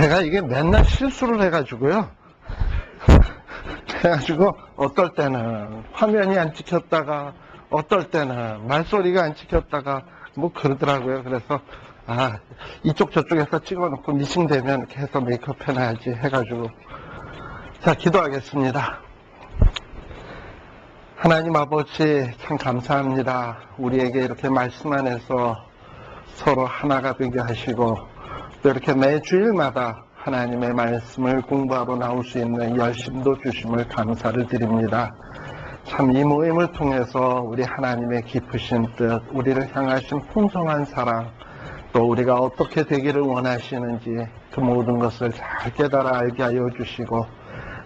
제가 이게 맨날 실수를 해가지고요. 그래가지고 어떨 때는 화면이 안 찍혔다가 어떨 때는 말소리가 안 찍혔다가 뭐 그러더라고요. 그래서 이쪽 저쪽에서 찍어놓고 미싱되면 이렇게 해서 메이크업 해놔야지 해가지고. 자, 기도하겠습니다. 하나님 아버지 참 감사합니다. 우리에게 이렇게 말씀 안에서 서로 하나가 되게 하시고 또 이렇게 매 주일마다 하나님의 말씀을 공부하러 나올 수 있는 열심도 주심을 감사를 드립니다. 참 이 모임을 통해서 우리 하나님의 깊으신 뜻, 우리를 향하신 풍성한 사랑, 또 우리가 어떻게 되기를 원하시는지 그 모든 것을 잘 깨달아 알게 하여 주시고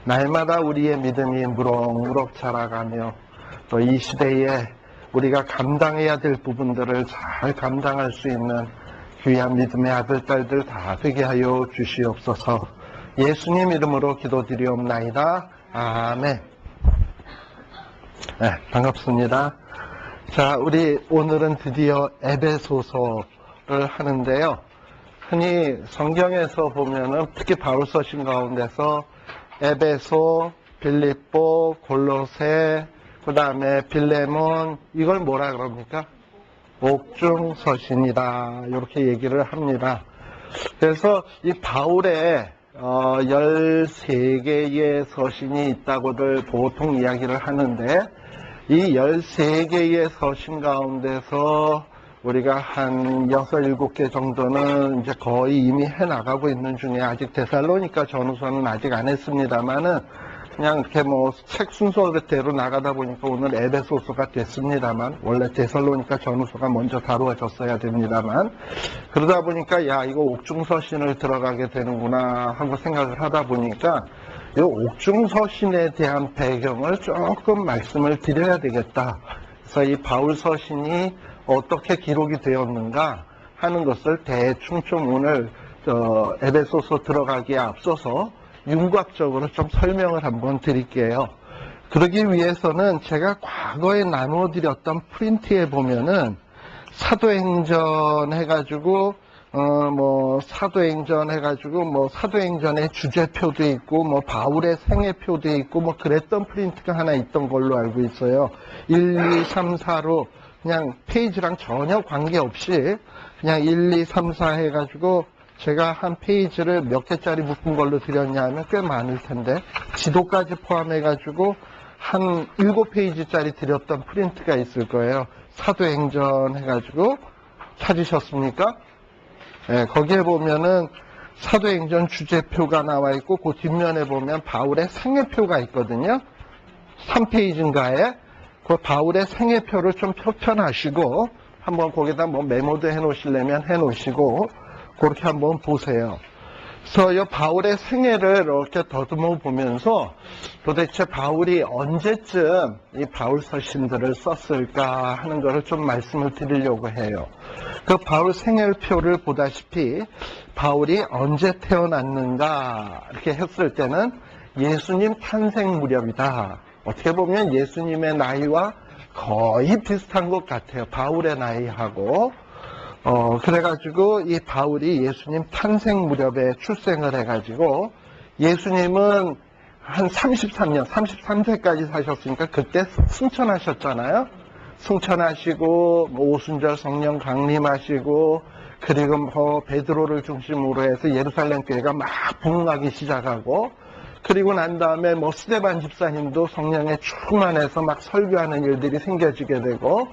날마다 우리의 믿음이 무럭무럭 자라가며 또 이 시대에 우리가 감당해야 될 부분들을 잘 감당할 수 있는 귀한 믿음의 아들, 딸들 다 되게 하여 주시옵소서. 예수님 이름으로 기도드리옵나이다. 아멘. 네, 반갑습니다. 자, 우리 오늘은 드디어 에베소서를 하는데요. 흔히 성경에서 보면은 특히 바울서신 가운데서 에베소, 빌립보, 골로새, 그 다음에 빌레몬, 이걸 뭐라 그럽니까? 옥중서신이다, 이렇게 얘기를 합니다. 그래서 이 바울의 13개의 서신이 있다고들 보통 이야기를 하는데, 이 13개의 서신 가운데서 우리가 한 6, 7개 정도는 이제 거의 이미 해나가고 있는 중에, 아직 데살로니가 전후서는 아직 안 했습니다만은 그냥 이렇게 뭐 책 순서대로 나가다 보니까 오늘 에베소서가 됐습니다만, 원래 데살로니가 전후서가 먼저 다루어졌어야 됩니다만, 그러다 보니까 야, 이거 옥중서신을 들어가게 되는구나 하고 생각을 하다 보니까 이 옥중서신에 대한 배경을 조금 말씀을 드려야 되겠다. 그래서 이 바울서신이 어떻게 기록이 되었는가 하는 것을 대충 좀 오늘 에베소서 들어가기에 앞서서 윤곽적으로 좀 설명을 한번 드릴게요. 그러기 위해서는 제가 과거에 나누어 드렸던 프린트에 보면은 사도행전 해가지고 사도행전의 주제표도 있고 뭐 바울의 생애표도 있고 뭐 그랬던 프린트가 하나 있던 걸로 알고 있어요. 1, 2, 3, 4로 그냥 페이지랑 전혀 관계없이 그냥 1, 2, 3, 4 해가지고 제가 한 페이지를 몇 개짜리 묶은 걸로 드렸냐 하면 꽤 많을 텐데, 지도까지 포함해가지고 한 7페이지짜리 드렸던 프린트가 있을 거예요. 사도행전 해가지고 찾으셨습니까? 네, 거기에 보면은 사도행전 주제표가 나와 있고 그 뒷면에 보면 바울의 생애표가 있거든요. 3페이지인가에 그 바울의 생애표를 좀 펴놔시고 한번 거기다 뭐 메모도 해놓으시려면 해놓으시고 그렇게 한번 보세요. 그래서 이 바울의 생애를 이렇게 더듬어 보면서 도대체 바울이 언제쯤 이 바울 서신들을 썼을까 하는 것을 좀 말씀을 드리려고 해요. 그 바울 생애표를 보다시피 바울이 언제 태어났는가 이렇게 했을 때는 예수님 탄생 무렵이다. 어떻게 보면 예수님의 나이와 거의 비슷한 것 같아요. 바울의 나이하고. 그래가지고 이 바울이 예수님 탄생 무렵에 출생을 해가지고 예수님은 한 33세까지 사셨으니까 그때 승천하셨잖아요. 승천하시고 오순절 성령 강림하시고 그리고 뭐 베드로를 중심으로 해서 예루살렘 교회가 막 부흥하기 시작하고 그리고 난 다음에 뭐 스데반 집사님도 성령에 충만해서 막 설교하는 일들이 생겨지게 되고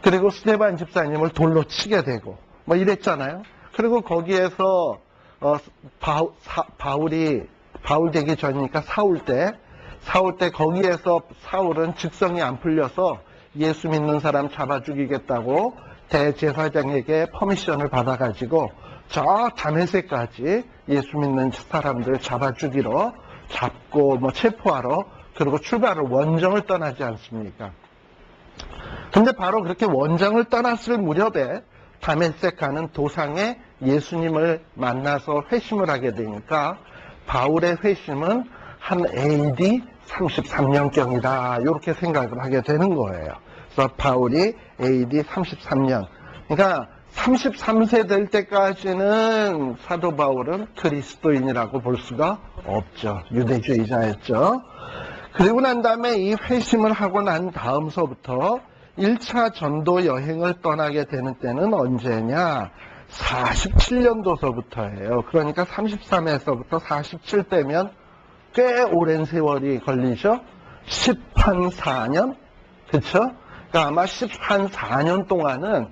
그리고 스데반 집사님을 돌로 치게 되고 뭐 이랬잖아요. 그리고 거기에서 바울 되기 전이니까 사울 때 거기에서 사울은 직성이 안 풀려서 예수 믿는 사람 잡아 죽이겠다고 대제사장에게 퍼미션을 받아가지고 저 다메섹까지 예수 믿는 사람들 잡아 죽이러 잡고 뭐 체포하러 그리고 출발을 원정을 떠나지 않습니까? 근데 바로 그렇게 원정을 떠났을 무렵에 다메섹 가는 도상에 예수님을 만나서 회심을 하게 되니까 바울의 회심은 한 AD 33년경이다 이렇게 생각을 하게 되는 거예요. 그래서 바울이 AD 33년 그러니까 33세 될 때까지는 사도 바울은 그리스도인이라고 볼 수가 없죠. 유대주의자였죠. 그리고 난 다음에 이 회심을 하고 난 다음서부터 1차 전도 여행을 떠나게 되는 때는 언제냐? 47년도서부터예요. 그러니까 33에서부터 47대면 꽤 오랜 세월이 걸리죠. 14년? 그쵸? 그러니까 아마 14년 동안은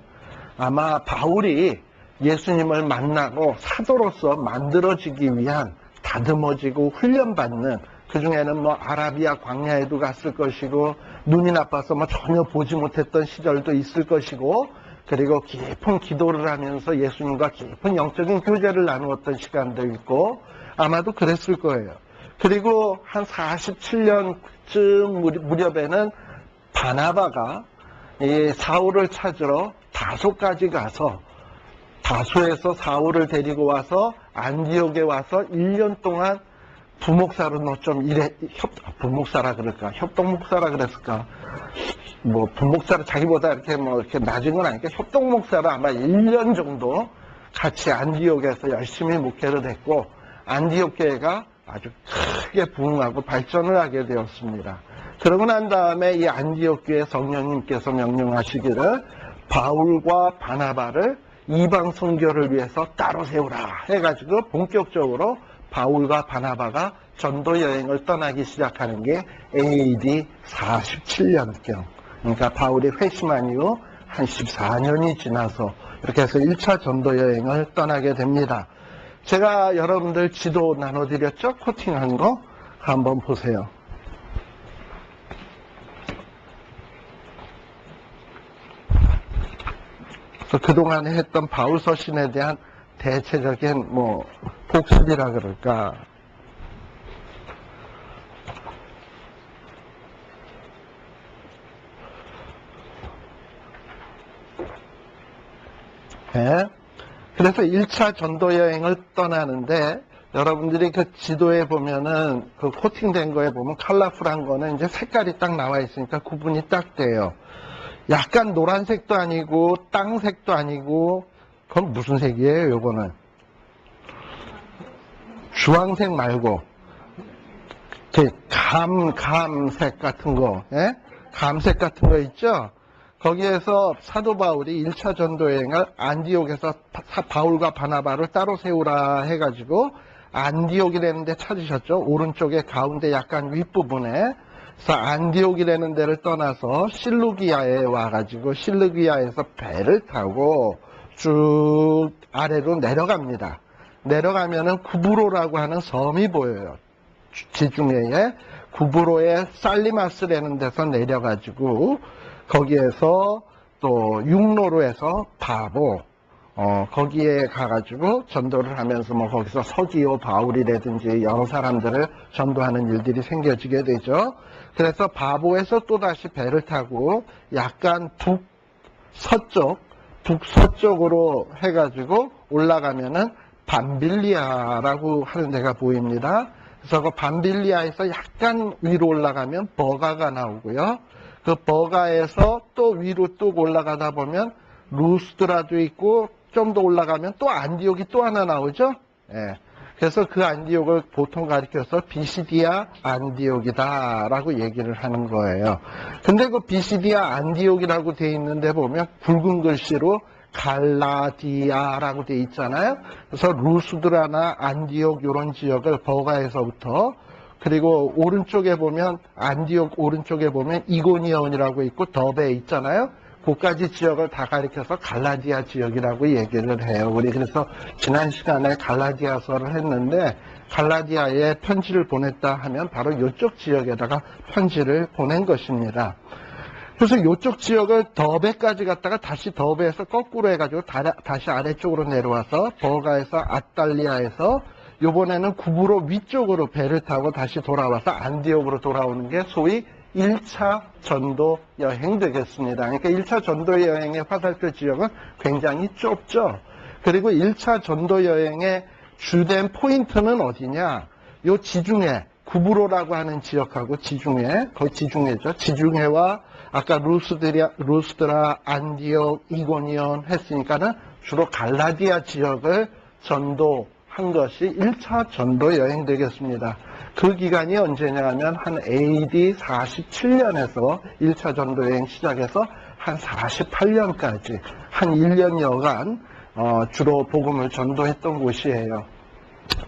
아마 바울이 예수님을 만나고 사도로서 만들어지기 위한 다듬어지고 훈련받는, 그 중에는 뭐 아라비아 광야에도 갔을 것이고 눈이 나빠서 뭐 전혀 보지 못했던 시절도 있을 것이고, 그리고 깊은 기도를 하면서 예수님과 깊은 영적인 교제를 나누었던 시간도 있고 아마도 그랬을 거예요. 그리고 한 47년쯤 무렵에는 바나바가 이 사울을 찾으러 다소까지 가서 다소에서 사울을 데리고 와서 안디옥에 와서 1년 동안 부목사로 너 좀 일해, 부목사라 그럴까? 협동목사라 그랬을까? 뭐, 부목사로 자기보다 이렇게 뭐, 이렇게 낮은 건 아니니까 협동목사로 아마 1년 정도 같이 안디옥에서 열심히 목회를 했고, 안디옥 교회가 아주 크게 부흥하고 발전을 하게 되었습니다. 그러고 난 다음에 이 안디옥 교회 성령님께서 명령하시기를 바울과 바나바를 이방 선교를 위해서 따로 세우라 해가지고 본격적으로 바울과 바나바가 전도 여행을 떠나기 시작하는 게 AD 47년경. 그러니까 바울이 회심한 이후 한 14년이 지나서 이렇게 해서 1차 전도 여행을 떠나게 됩니다. 제가 여러분들 지도 나눠드렸죠? 코팅한 거 한번 보세요. 그동안 했던 바울 서신에 대한 대체적인 뭐 복습이라 그럴까. 네. 그래서 1차 전도 여행을 떠나는데 여러분들이 그 지도에 보면은 그 코팅된 거에 보면 컬러풀한 거는 이제 색깔이 딱 나와 있으니까 구분이 딱 돼요. 약간 노란색도 아니고 땅색도 아니고 그건 무슨 색이에요? 요거는 주황색 말고 감색 같은 거, 예? 감색 같은 거 있죠? 거기에서 사도 바울이 1차 전도 여행을 안디옥에서 바울과 바나바를 따로 세우라 해가지고 안디옥이라는 데 찾으셨죠? 오른쪽에 가운데 약간 윗부분에. 그래서 안디옥이라는 데를 떠나서 실루기아에 와가지고 실루기아에서 배를 타고 쭉 아래로 내려갑니다. 내려가면은 구브로라고 하는 섬이 보여요. 지중해에 구브로의 살리마스라는 데서 내려가지고 거기에서 또 육로로 해서 바보 거기에 가가지고 전도를 하면서 뭐 거기서 서기오 바울이라든지 여러 사람들을 전도하는 일들이 생겨지게 되죠. 그래서 바보에서 또다시 배를 타고 약간 북서쪽으로 해가지고 올라가면은 밤빌리아라고 하는 데가 보입니다. 그래서 그 밤빌리아에서 약간 위로 올라가면 버가가 나오고요. 그 버가에서 또 위로 뚝 올라가다 보면 루스드라도 있고 좀 더 올라가면 또 안디옥이 또 하나 나오죠. 예. 그래서 그 안디옥을 보통 가리켜서 비시디아 안디옥이다라고 얘기를 하는 거예요. 근데 그 비시디아 안디옥이라고 돼 있는데 보면 붉은 글씨로 갈라디아라고 돼 있잖아요. 그래서 루스드라나 안디옥 이런 지역을 버가에서부터, 그리고 오른쪽에 보면 안디옥 오른쪽에 보면 이고니온이라고 있고 더베 있잖아요. 그까지 지역을 다 가리켜서 갈라디아 지역이라고 얘기를 해요. 우리 그래서 지난 시간에 갈라디아서를 했는데 갈라디아에 편지를 보냈다 하면 바로 이쪽 지역에다가 편지를 보낸 것입니다. 그래서 이쪽 지역을 더베까지 갔다가 다시 더베에서 거꾸로 해가지고 다시 아래쪽으로 내려와서 버가에서 아달리아에서 이번에는 구브로 위쪽으로 배를 타고 다시 돌아와서 안디옥으로 돌아오는 게 소위 1차 전도 여행 되겠습니다. 그러니까 1차 전도 여행의 화살표 지역은 굉장히 좁죠. 그리고 1차 전도 여행의 주된 포인트는 어디냐? 요 지중해, 구브로라고 하는 지역하고 지중해, 거의 지중해죠. 지중해와 아까 루스드라, 안디옥, 이고니온 했으니까는 주로 갈라디아 지역을 전도한 것이 1차 전도 여행 되겠습니다. 그 기간이 언제냐면 한 AD 47년에서 1차 전도 여행 시작해서 한 48년까지 한 1년여간 주로 복음을 전도했던 곳이에요.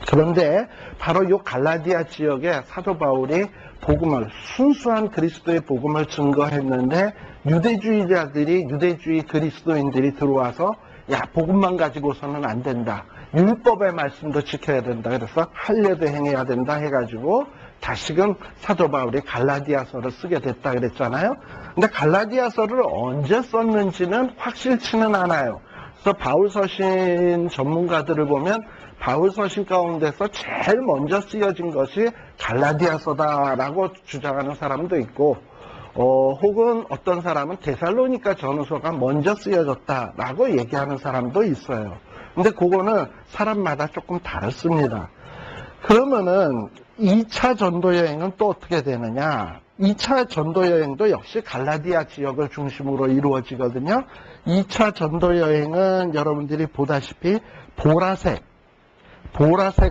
그런데 바로 이 갈라디아 지역에 사도 바울이 복음을, 순수한 그리스도의 복음을 증거했는데 유대주의자들이, 유대주의 그리스도인들이 들어와서 야, 복음만 가지고서는 안 된다. 율법의 말씀도 지켜야 된다. 그래서 할례도 행해야 된다 해가지고 다시금 사도 바울이 갈라디아서를 쓰게 됐다 그랬잖아요. 근데 갈라디아서를 언제 썼는지는 확실치는 않아요. 그래서 바울서신 전문가들을 보면 바울서신 가운데서 제일 먼저 쓰여진 것이 갈라디아서다라고 주장하는 사람도 있고, 혹은 어떤 사람은 데살로니가 전후서가 먼저 쓰여졌다라고 얘기하는 사람도 있어요. 근데 그거는 사람마다 조금 다릅니다. 그러면은 2차 전도 여행은 또 어떻게 되느냐? 2차 전도 여행도 역시 갈라디아 지역을 중심으로 이루어지거든요. 2차 전도 여행은 여러분들이 보다시피 보라색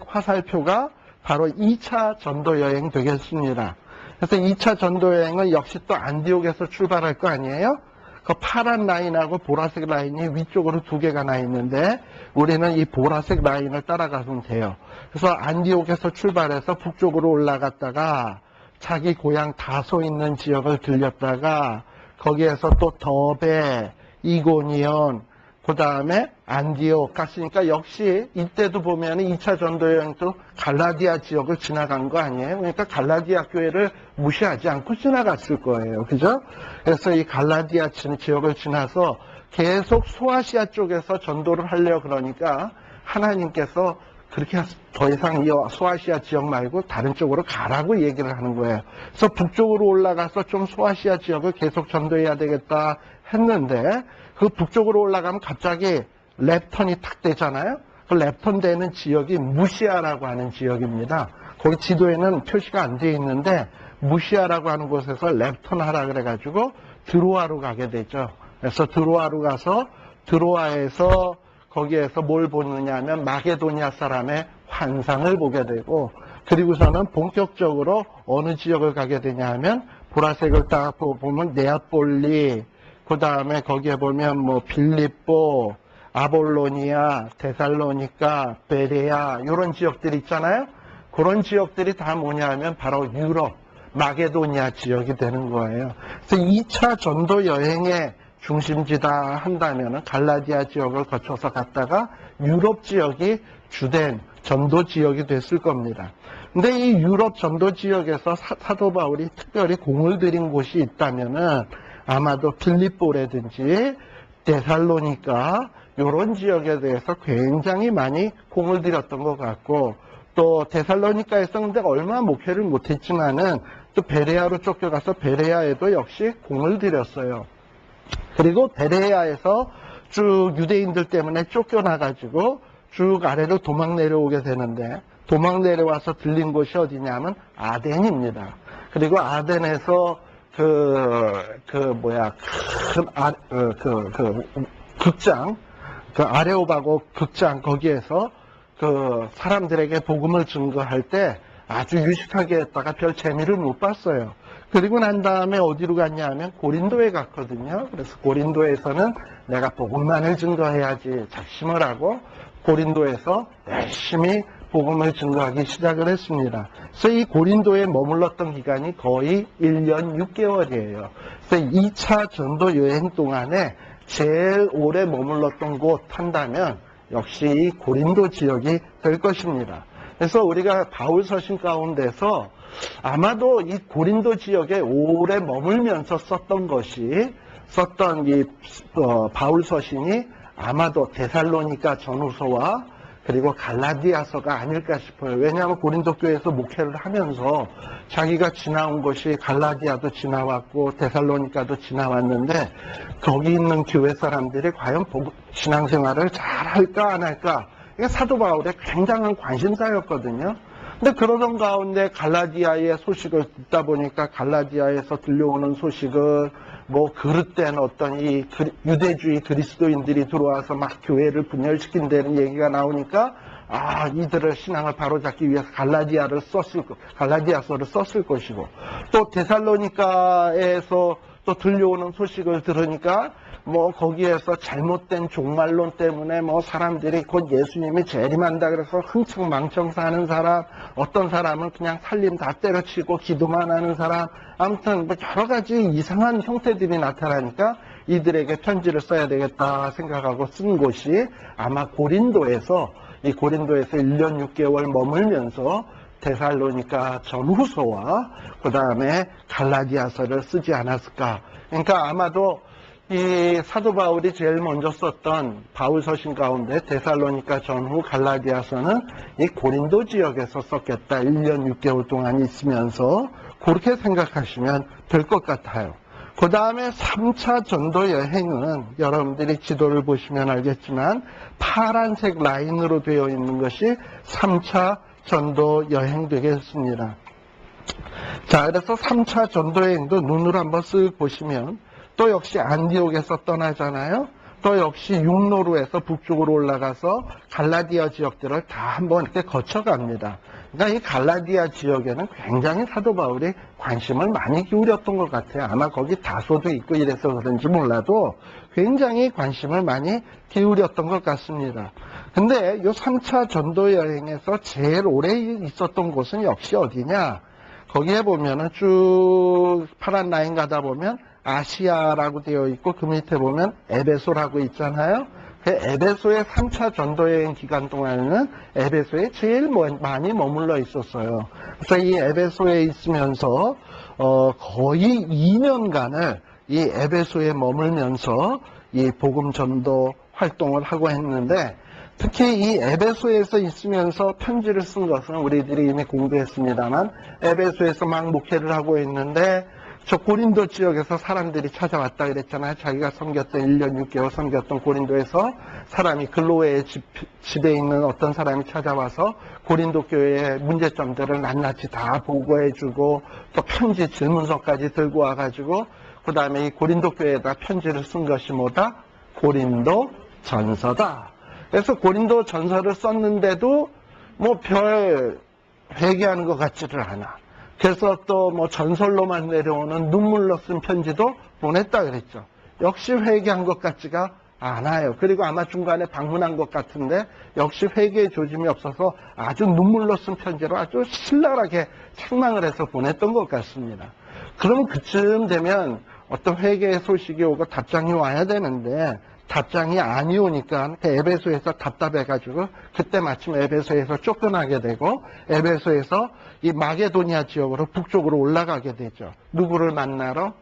화살표가 바로 2차 전도 여행 되겠습니다. 그래서 2차 전도 여행은 역시 또 안디옥에서 출발할 거 아니에요? 그 파란 라인하고 보라색 라인이 위쪽으로 두 개가 나 있는데 우리는 이 보라색 라인을 따라가면 돼요. 그래서 안디옥에서 출발해서 북쪽으로 올라갔다가 자기 고향 다소 있는 지역을 들렸다가 거기에서 또 더베, 이고니온, 그 다음에 안디옥 갔으니까 역시 이때도 보면 2차 전도 여행도 갈라디아 지역을 지나간 거 아니에요? 그러니까 갈라디아 교회를 무시하지 않고 지나갔을 거예요. 그죠? 그래서 이 갈라디아 지역을 지나서 계속 소아시아 쪽에서 전도를 하려고 그러니까 하나님께서 그렇게 더 이상 이 소아시아 지역 말고 다른 쪽으로 가라고 얘기를 하는 거예요. 그래서 북쪽으로 올라가서 좀 소아시아 지역을 계속 전도해야 되겠다 했는데 그 북쪽으로 올라가면 갑자기 랩턴이 탁 되잖아요. 그 랩턴 되는 지역이 무시아라고 하는 지역입니다. 거기 지도에는 표시가 안 되어 있는데 무시아라고 하는 곳에서 랩턴 하라 그래가지고 드로아로 가게 되죠. 그래서 드로아로 가서 드로아에서 거기에서 뭘 보느냐 하면 마게도니아 사람의 환상을 보게 되고, 그리고서는 본격적으로 어느 지역을 가게 되냐 하면 보라색을 딱 보면 네아폴리, 그 다음에 거기에 보면 뭐 빌립보, 아볼로니아, 데살로니카, 베레아 이런 지역들이 있잖아요. 그런 지역들이 다 뭐냐 하면 바로 유럽, 마게도니아 지역이 되는 거예요. 그래서 2차 전도 여행의 중심지다 한다면 갈라디아 지역을 거쳐서 갔다가 유럽 지역이 주된 전도 지역이 됐을 겁니다. 근데 이 유럽 전도 지역에서 사도 바울이 특별히 공을 들인 곳이 있다면은 아마도 빌립보라든지 데살로니카 이런 지역에 대해서 굉장히 많이 공을 들였던 것 같고, 또 데살로니카에서 근데 얼마 목회를 못했지만은 또 베레아로 쫓겨가서 베레아에도 역시 공을 들였어요. 그리고 베레아에서 쭉 유대인들 때문에 쫓겨나가지고 쭉 아래로 도망 내려오게 되는데, 도망 내려와서 들린 곳이 어디냐면 아덴입니다. 그리고 아덴에서 극장, 그 아레오바고 극장 거기에서 그 사람들에게 복음을 증거할 때 아주 유식하게 했다가 별 재미를 못 봤어요. 그리고 난 다음에 어디로 갔냐 하면 고린도에 갔거든요. 그래서 고린도에서는 내가 복음만을 증거해야지 작심을 하고 고린도에서 열심히 복음을 증거하기 시작을 했습니다. 그래서 이 고린도에 머물렀던 기간이 거의 1년 6개월이에요. 그래서 2차 전도 여행 동안에 제일 오래 머물렀던 곳 한다면 역시 이 고린도 지역이 될 것입니다. 그래서 우리가 바울 서신 가운데서 아마도 이 고린도 지역에 오래 머물면서 썼던 이 바울 서신이 아마도 데살로니가 전후서와 그리고 갈라디아서가 아닐까 싶어요. 왜냐하면 고린도 교회에서 목회를 하면서 자기가 지나온 것이 갈라디아도 지나왔고 데살로니카도 지나왔는데 거기 있는 교회 사람들이 과연 신앙생활을 잘 할까 안 할까, 이게 사도 바울의 굉장한 관심사였거든요. 근데 그러던 가운데 갈라디아의 소식을 듣다 보니까 갈라디아에서 들려오는 소식은 뭐 그릇된 어떤 이 유대주의 그리스도인들이 들어와서 막 교회를 분열시킨다는 얘기가 나오니까 이들을 신앙을 바로잡기 위해서 갈라디아서를 썼을 것이고, 또 데살로니가에서 또 들려오는 소식을 들으니까 뭐 거기에서 잘못된 종말론 때문에 뭐 사람들이 곧 예수님이 재림한다 그래서 흥청망청 사는 사람, 어떤 사람은 그냥 살림 다 때려치고 기도만 하는 사람, 아무튼 뭐 여러 가지 이상한 형태들이 나타나니까 이들에게 편지를 써야 되겠다 생각하고 쓴 곳이 아마 고린도에서 1년 6개월 머물면서 데살로니가 전후서와 그 다음에 갈라디아서를 쓰지 않았을까. 그러니까 아마도 이 사도 바울이 제일 먼저 썼던 바울 서신 가운데 데살로니가 전후 갈라디아서는 이 고린도 지역에서 썼겠다. 1년 6개월 동안 있으면서 그렇게 생각하시면 될 것 같아요. 그 다음에 3차 전도 여행은 여러분들이 지도를 보시면 알겠지만 파란색 라인으로 되어 있는 것이 3차 전도 여행 되겠습니다. 자, 그래서 3차 전도 여행도 눈으로 한번 쓱 보시면 또 역시 안디옥에서 떠나잖아요. 또 역시 육로로에서 북쪽으로 올라가서 갈라디아 지역들을 다 한번 이렇게 거쳐갑니다. 그러니까 이 갈라디아 지역에는 굉장히 사도 바울이 관심을 많이 기울였던 것 같아요. 아마 거기 다소도 있고 이래서 그런지 몰라도 굉장히 관심을 많이 기울였던 것 같습니다. 근데 이 3차 전도 여행에서 제일 오래 있었던 곳은 역시 어디냐? 거기에 보면은 쭉 파란 라인 가다 보면 아시아라고 되어 있고 그 밑에 보면 에베소라고 있잖아요. 그 에베소의 3차 전도여행 기간 동안에는 에베소에 제일 많이 머물러 있었어요. 그래서 이 에베소에 있으면서 거의 2년간을 이 에베소에 머물면서 이 복음 전도 활동을 하고 했는데, 특히 이 에베소에서 있으면서 편지를 쓴 것은 우리들이 이미 공부했습니다만, 에베소에서 막 목회를 하고 있는데 저 고린도 지역에서 사람들이 찾아왔다 그랬잖아요. 자기가 섬겼던 1년 6개월 섬겼던 고린도에서 사람이 글로웨의 집에 있는 어떤 사람이 찾아와서 고린도 교회의 문제점들을 낱낱이 다 보고해주고 또 편지 질문서까지 들고 와가지고 그 다음에 이 고린도 교회에다 편지를 쓴 것이 뭐다? 고린도 전서다. 그래서 고린도 전서를 썼는데도 뭐 별 회개하는 것 같지를 않아. 그래서 또 뭐 전설로만 내려오는 눈물로 쓴 편지도 보냈다 그랬죠. 역시 회개한 것 같지가 않아요. 그리고 아마 중간에 방문한 것 같은데 역시 회개의 조짐이 없어서 아주 눈물로 쓴 편지로 아주 신랄하게 책망을 해서 보냈던 것 같습니다. 그럼 그쯤 되면 어떤 회개의 소식이 오고 답장이 와야 되는데 답장이 아니 오니까 에베소에서 답답해가지고 그때 마침 에베소에서 쫓겨나게 되고 에베소에서 이 마게도니아 지역으로 북쪽으로 올라가게 되죠. 누구를 만나러?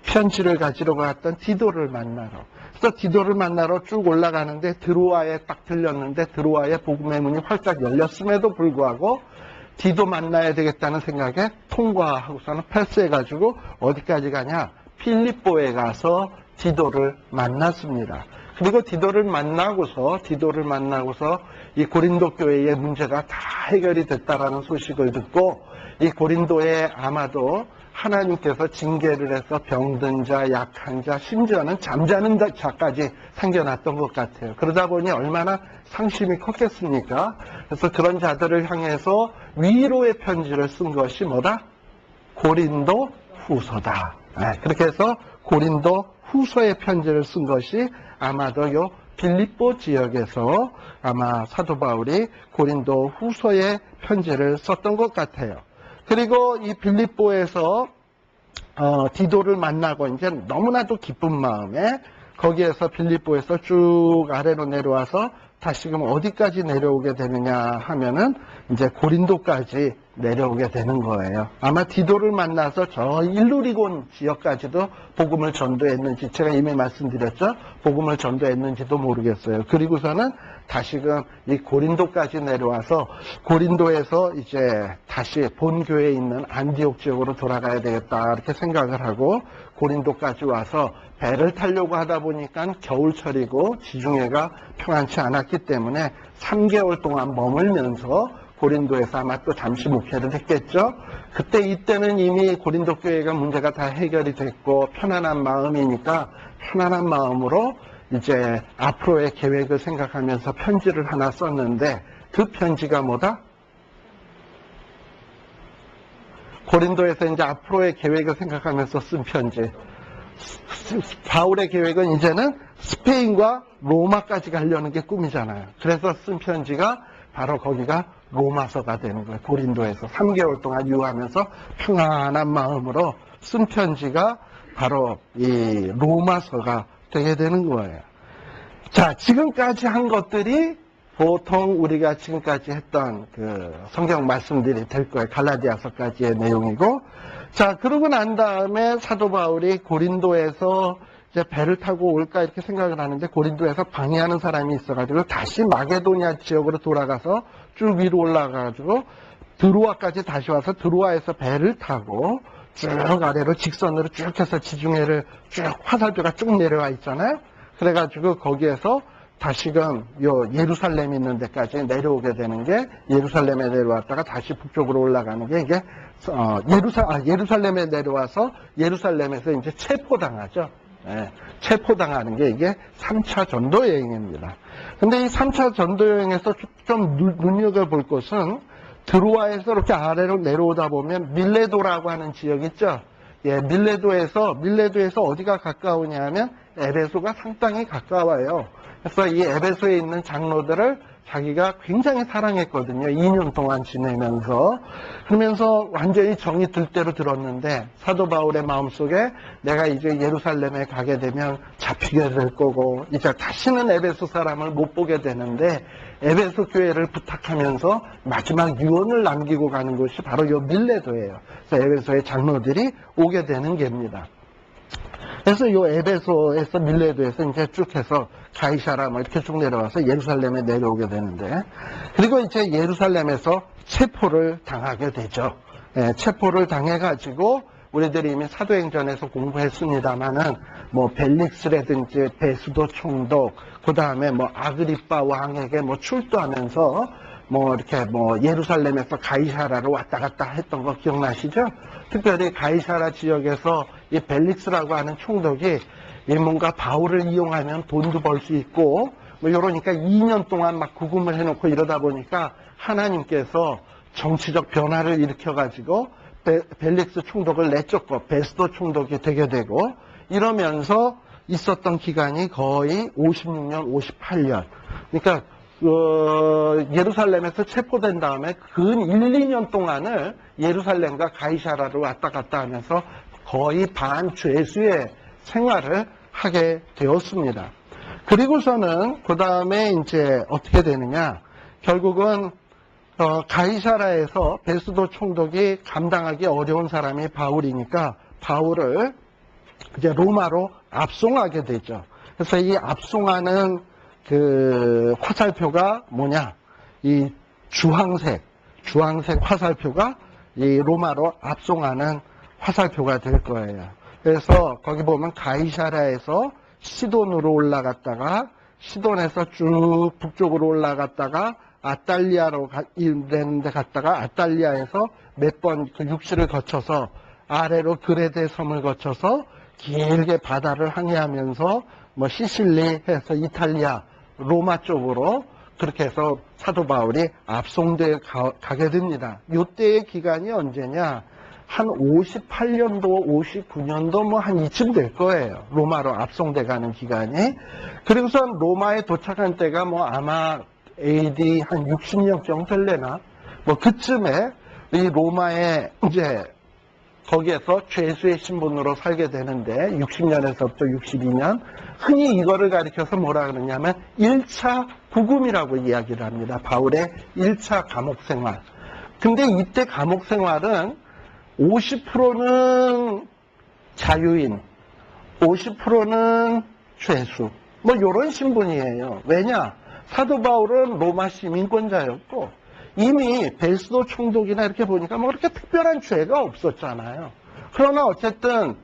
편지를 가지러 갔던 디도를 만나러. 그래서 디도를 만나러 쭉 올라가는데 드로아에 딱 들렸는데 드로아에 복음의 문이 활짝 열렸음에도 불구하고 디도 만나야 되겠다는 생각에 통과하고서는 패스해가지고 어디까지 가냐? 필립보에 가서 디도를 만났습니다. 그리고 디도를 만나고서 이 고린도 교회의 문제가 다 해결이 됐다라는 소식을 듣고 이 고린도에 아마도 하나님께서 징계를 해서 병든 자, 약한 자, 심지어는 잠자는 자까지 생겨났던 것 같아요. 그러다 보니 얼마나 상심이 컸겠습니까? 그래서 그런 자들을 향해서 위로의 편지를 쓴 것이 뭐다? 고린도 후서다. 그렇게 해서 고린도 후서의 편지를 쓴 것이 아마도 요 빌립보 지역에서 아마 사도 바울이 고린도 후서의 편지를 썼던 것 같아요. 그리고 이 빌립보에서 디도를 만나고 이제 너무나도 기쁜 마음에 거기에서 빌립보에서 쭉 아래로 내려와서 다시금 어디까지 내려오게 되느냐 하면은 이제 고린도까지 내려오게 되는 거예요. 아마 디도를 만나서 저 일루리곤 지역까지도 복음을 전도했는지 제가 이미 말씀드렸죠. 복음을 전도했는지도 모르겠어요. 그리고서는 다시금 이 고린도까지 내려와서 고린도에서 이제 다시 본교회에 있는 안디옥 지역으로 돌아가야 되겠다 이렇게 생각을 하고 고린도까지 와서 배를 타려고 하다 보니까 겨울철이고 지중해가 평안치 않았기 때문에 3개월 동안 머물면서 고린도에서 아마 또 잠시 목회를 했겠죠. 이때는 이미 고린도 교회가 문제가 다 해결이 됐고 편안한 마음이니까 편안한 마음으로 이제 앞으로의 계획을 생각하면서 편지를 하나 썼는데 그 편지가 뭐다? 고린도에서 이제 앞으로의 계획을 생각하면서 쓴 편지. 바울의 계획은 이제는 스페인과 로마까지 가려는 게 꿈이잖아요. 그래서 쓴 편지가 바로 거기가 로마서가 되는 거예요. 고린도에서 3개월 동안 유하면서 평안한 마음으로 쓴 편지가 바로 이 로마서가 되게 되는 거예요. 자, 지금까지 한 것들이 보통 우리가 지금까지 했던 그 성경 말씀들이 될 거예요. 갈라디아서까지의 내용이고. 자, 그러고 난 다음에 사도 바울이 고린도에서 이제 배를 타고 올까 이렇게 생각을 하는데 고린도에서 방해하는 사람이 있어가지고 다시 마게도니아 지역으로 돌아가서 쭉 위로 올라가가지고 드로아까지 다시 와서 드로아에서 배를 타고 쭉 아래로 직선으로 쭉 해서 지중해를 쭉 화살표가 쭉 내려와 있잖아요. 그래가지고 거기에서 다시금 요 예루살렘 있는 데까지 내려오게 되는 게 예루살렘에 내려왔다가 다시 북쪽으로 올라가는 게 이게 예루살렘에 내려와서 예루살렘에서 이제 체포당하죠. 예, 체포당하는 게 이게 3차 전도 여행입니다. 근데 이 3차 전도 여행에서 좀 눈여겨볼 것은 드로아에서 이렇게 아래로 내려오다 보면 밀레도라고 하는 지역 있죠. 예, 밀레도에서 어디가 가까우냐 하면 에베소가 상당히 가까워요. 그래서 이 에베소에 있는 장로들을 자기가 굉장히 사랑했거든요. 2년 동안 지내면서. 그러면서 완전히 정이 들 대로 들었는데 사도 바울의 마음속에 내가 이제 예루살렘에 가게 되면 잡히게 될 거고 이제 다시는 에베소 사람을 못 보게 되는데 에베소 교회를 부탁하면서 마지막 유언을 남기고 가는 곳이 바로 이 밀레도예요. 그래서 에베소의 장로들이 오게 되는 겁니다. 그래서 이 에베소에서 밀레도에서 이제 쭉 해서 가이사라 뭐 이렇게 쭉 내려와서 예루살렘에 내려오게 되는데 그리고 이제 예루살렘에서 체포를 당하게 되죠. 예, 체포를 당해가지고 우리들이 이미 사도행전에서 공부했습니다만은 뭐 벨릭스라든지 베스도 총독 그 다음에 뭐 아그리빠 왕에게 뭐 출두하면서 뭐 이렇게 뭐 예루살렘에서 가이사라로 왔다 갔다 했던 거 기억나시죠? 특별히 가이사라 지역에서 이 벨릭스라고 하는 총독이 뭔가 바울을 이용하면 돈도 벌 수 있고 뭐 이러니까 2년 동안 막 구금을 해놓고 이러다 보니까 하나님께서 정치적 변화를 일으켜가지고 벨릭스 총독을 내쫓고 베스도 총독이 되게 되고 이러면서 있었던 기간이 거의 56년, 58년. 그러니까 예루살렘에서 체포된 다음에 근 1, 2년 동안을 예루살렘과 가이사라로 왔다 갔다 하면서 거의 반죄수의 생활을 하게 되었습니다. 그리고서는 그 다음에 이제 어떻게 되느냐? 결국은 가이사라에서 베스도 총독이 감당하기 어려운 사람이 바울이니까 바울을 이제 로마로 압송하게 되죠. 그래서 이 압송하는 그 화살표가 뭐냐? 이 주황색 화살표가 이 로마로 압송하는 화살표가 될 거예요. 그래서 거기 보면 가이사라에서 시돈으로 올라갔다가 시돈에서 쭉 북쪽으로 올라갔다가 아탈리아로 이랬는데 갔다가 아탈리아에서 몇 번 그 육지를 거쳐서 아래로 그레데 섬을 거쳐서 길게 바다를 항해하면서 뭐 시실리 해서 이탈리아 로마 쪽으로 그렇게 해서 사도 바울이 압송돼 가게 됩니다. 이때의 기간이 언제냐? 한 58년도, 59년도 뭐 한 이쯤 될 거예요. 로마로 압송돼 가는 기간이. 그리고선 로마에 도착한 때가 뭐 아마 AD 한 60년 정도 될래나? 뭐 그쯤에 이 로마에 이제 거기에서 죄수의 신분으로 살게 되는데 60년에서부터 62년 흔히 이거를 가리켜서 뭐라 그러냐면 1차 구금이라고 이야기를 합니다. 바울의 1차 감옥 생활. 근데 이때 감옥 생활은 50%는 자유인, 50%는 죄수. 뭐 이런 신분이에요. 왜냐? 사도 바울은 로마 시민권자였고 이미 베스도 총독이나 이렇게 보니까 뭐 그렇게 특별한 죄가 없었잖아요. 그러나 어쨌든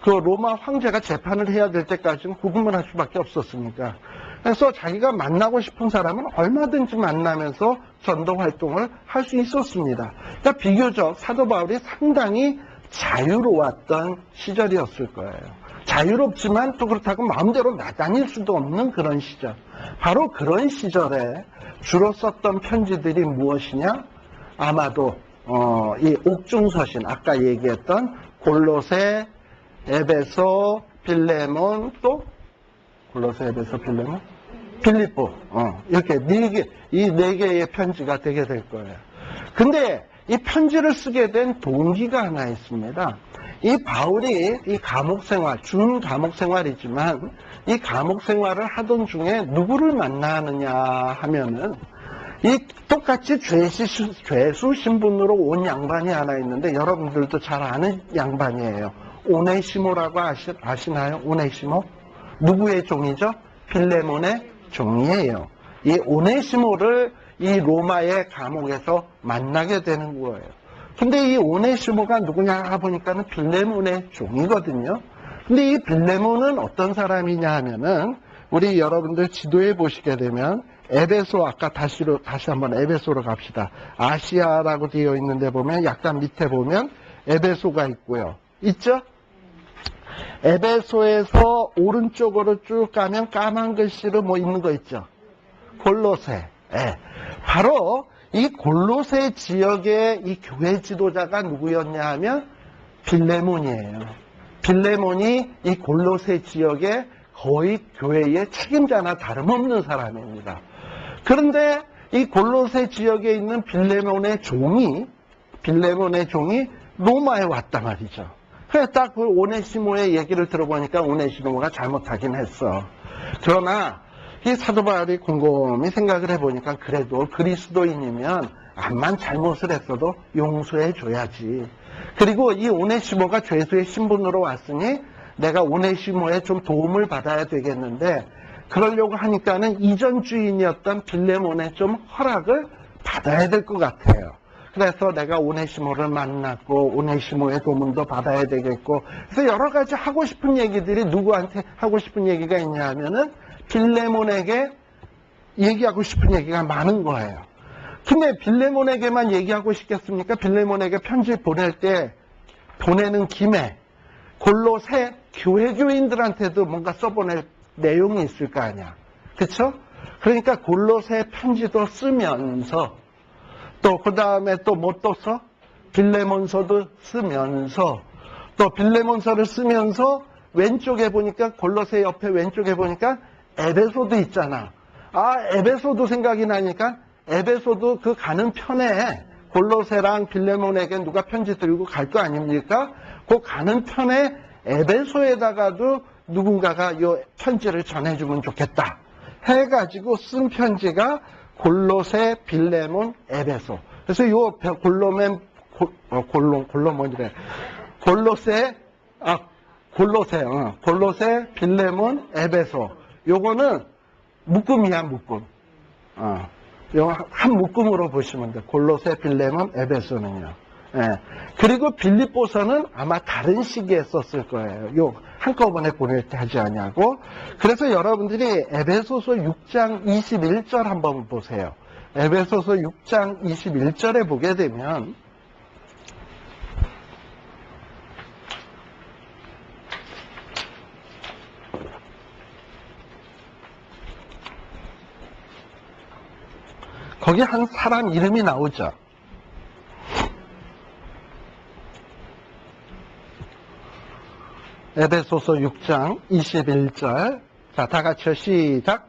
그 로마 황제가 재판을 해야 될 때까지는 구금을 할 수밖에 없었으니까. 그래서 자기가 만나고 싶은 사람은 얼마든지 만나면서 전도 활동을 할 수 있었습니다. 그러니까 비교적 사도 바울이 상당히 자유로웠던 시절이었을 거예요. 자유롭지만 또 그렇다고 마음대로 나다닐 수도 없는 그런 시절. 바로 그런 시절에 주로 썼던 편지들이 무엇이냐? 아마도 이 옥중서신, 아까 얘기했던 골로새, 에베소, 빌레몬, 또 골로새, 에베소, 빌레몬, 빌립보, 이렇게 이 네 개의 편지가 되게 될 거예요. 근데 이 편지를 쓰게 된 동기가 하나 있습니다. 이 바울이 이 감옥 생활, 준 감옥 생활이지만 이 감옥 생활을 하던 중에 누구를 만나느냐 하면은 이 똑같이 죄수 신분으로 온 양반이 하나 있는데 여러분들도 잘 아는 양반이에요. 오네시모라고 아시나요? 오네시모? 누구의 종이죠? 필레몬의 종이에요. 이 오네시모를 이 로마의 감옥에서 만나게 되는 거예요. 근데 이 오네시모가 누구냐 보니까는 빌레몬의 종이거든요. 근데 이 빌레몬은 어떤 사람이냐 하면은 우리 여러분들 지도에 보시게 되면 에베소, 아까 다시 한번 에베소로 갑시다. 아시아라고 되어 있는데 보면 약간 밑에 보면 에베소가 있고요. 있죠? 에베소에서 오른쪽으로 쭉 가면 까만 글씨로 뭐 있는 거 있죠? 골로새. 예. 바로 이 골로새 지역의 이 교회 지도자가 누구였냐 하면 빌레몬이에요. 빌레몬이 이 골로새 지역의 거의 교회의 책임자나 다름없는 사람입니다. 그런데 이 골로새 지역에 있는 빌레몬의 종이 로마에 왔단 말이죠. 그래서 딱 그 오네시모의 얘기를 들어보니까 오네시모가 잘못하긴 했어. 그러나 이 사도 바울이 곰곰이 생각을 해보니까 그래도 그리스도인이면 암만 잘못을 했어도 용서해 줘야지. 그리고 이 오네시모가 죄수의 신분으로 왔으니 내가 오네시모의 좀 도움을 받아야 되겠는데 그러려고 하니까는 이전 주인이었던 빌레몬의 좀 허락을 받아야 될 것 같아요. 그래서 내가 오네시모를 만났고 오네시모의 도움도 받아야 되겠고 그래서 여러 가지 하고 싶은 얘기들이 누구한테 하고 싶은 얘기가 있냐 하면은 빌레몬에게 얘기하고 싶은 얘기가 많은 거예요. 근데 빌레몬에게만 얘기하고 싶겠습니까? 빌레몬에게 편지 보내는 김에 골로새 교회교인들한테도 뭔가 써보낼 내용이 있을 거 아니야. 그쵸? 그러니까 골로새 편지도 쓰면서 또 그 다음에 또 뭐 또 써? 빌레몬서도 쓰면서 또 빌레몬서를 쓰면서 왼쪽에 보니까 골로새 옆에 왼쪽에 보니까 에베소도 있잖아. 아, 에베소도 생각이 나니까 에베소도 그 가는 편에 골로새랑 빌레몬에게 누가 편지 들고 갈 거 아닙니까? 그 가는 편에 에베소에다가도 누군가가 이 편지를 전해주면 좋겠다 해가지고 쓴 편지가 골로새, 빌레몬, 에베소. 그래서 이 골로새, 빌레몬, 에베소. 요거는 묶음이야, 묶음. 한 묶음으로 보시면 돼. 골로새, 빌레몬, 에베소는요. 예. 그리고 빌립보서는 아마 다른 시기에 썼을 거예요. 요 한꺼번에 보낼 때 하지 않냐고. 그래서 여러분들이 에베소서 6장 21절 한번 보세요. 에베소서 6장 21절에 보게 되면 거기 한 사람 이름이 나오죠. 에베소서 6장 21절. 자, 다 같이요. 시작.